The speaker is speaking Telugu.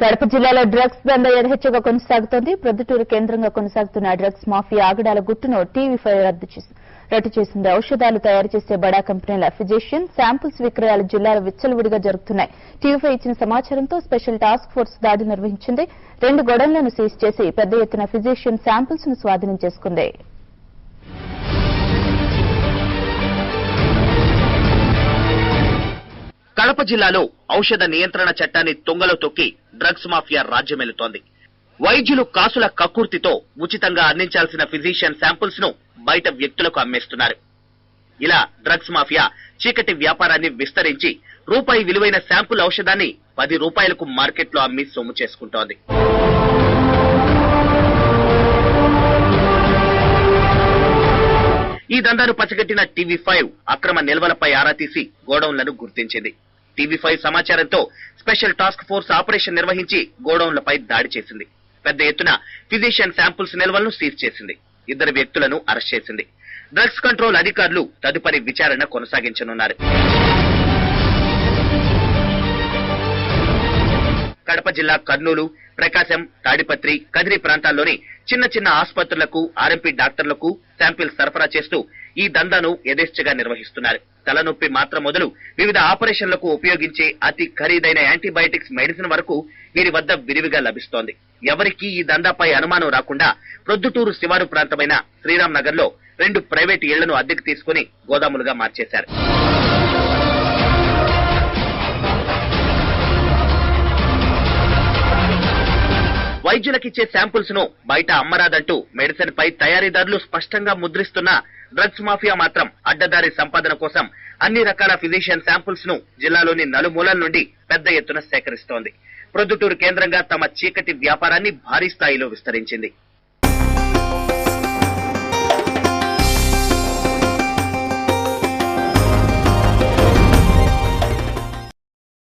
కడప జిల్లాలో డ్రగ్స్ దందా యథేచ్ఛగా కొనసాగుతోంది. ప్రొద్దుటూరు కేంద్రంగా కొనసాగుతున్న డ్రగ్స్ మాఫియా ఆగడాల గుట్టును టీవీ5 రద్దు చేసింది. ఔషధాలు తయారు చేసే బడా కంపెనీల ఫిజిషియన్ శాంపుల్స్ విక్రయాలు జిల్లాలో విచ్చలవిడిగా జరుగుతున్నాయి. టీవీ5 ఇచ్చిన సమాచారంతో స్పెషల్ టాస్క్ ఫోర్స్ దాడి నిర్వహించింది. 2 గోడౌన్లను సీజ్ చేసి పెద్ద ఎత్తున ఫిజిషియన్ శాంపుల్స్ ను స్వాధీనం చేసుకుంది. కడప జిల్లాలో ఔషధ నియంత్రణ చట్టాన్ని తుంగలో తొక్కి డ్రగ్స్ మాఫియా రాజ్యమేలుతోంది. వైద్యులు కాసుల కక్కుర్తితో ఉచితంగా అందించాల్సిన ఫిజిషియన్ శాంపుల్స్ ను బయట వ్యక్తులకు అమ్మేస్తున్నారు. ఇలా డ్రగ్స్ మాఫియా చీకటి వ్యాపారాన్ని విస్తరించి రూపాయి విలువైన శాంపుల్ ఔషధాన్ని 10 రూపాయలకు మార్కెట్లో అమ్మి సొమ్ము చేసుకుంటోంది. ఈ దందాను పసిగట్టిన టీవీ5 అక్రమ నిల్వలపై ఆరా తీసి గోడౌన్లను గుర్తించింది. టీవీ5 సమాచారంతో స్పెషల్ టాస్క్ ఫోర్స్ ఆపరేషన్ నిర్వహించి గోడౌన్లపై దాడి చేసింది. పెద్ద ఎత్తున ఫిజిషియన్ శాంపుల్స్ నిల్వలను సీజ్ చేసింది. 2 వ్యక్తులను అరెస్ట్ చేసింది. డ్రగ్స్ కంట్రోల్ అధికారులు తదుపరి విచారణ కొనసాగించనున్నారు. కడప జిల్లా కర్నూలు, ప్రకాశం, తాడిపత్రి, కదిరి ప్రాంతాల్లోని చిన్న ఆసుపత్రులకు, ఆర్ఎంపీ డాక్టర్లకు శాంపిల్ సరఫరా చేస్తూ ఈ దందాను యథేచ్ఛగా నిర్వహిస్తున్నారు. తలనొప్పి మాత్రం మొదలు వివిధ ఆపరేషన్లకు ఉపయోగించే అతి ఖరీదైన యాంటీబయాటిక్స్ మెడిసిన్ వరకు వీరి వద్ద విరివిగా లభిస్తోంది. ఎవరికీ ఈ దందాపై అనుమానం రాకుండా ప్రొద్దుటూరు శివారు ప్రాంతమైన శ్రీరామ్ నగర్ లో 2 ప్రైవేట్ ఇళ్లను అద్దెకు తీసుకుని గోదాములుగా మార్చేశారు. వైద్యులకిచ్చే శాంపుల్స్ ను బయట అమ్మరాదంటూ మెడిసిన్ పై తయారీదారులు స్పష్టంగా ముద్రిస్తున్న డ్రగ్స్ మాఫియా మాత్రం అడ్డదారి సంపాదన కోసం అన్ని రకాల ఫిజిషియన్ శాంపుల్స్ ను జిల్లాలోని నలుమూలల నుండి పెద్ద ఎత్తున సేకరిస్తోంది. ప్రొద్దుటూరు కేంద్రంగా తమ చీకటి వ్యాపారాన్ని భారీ స్థాయిలో విస్తరించింది.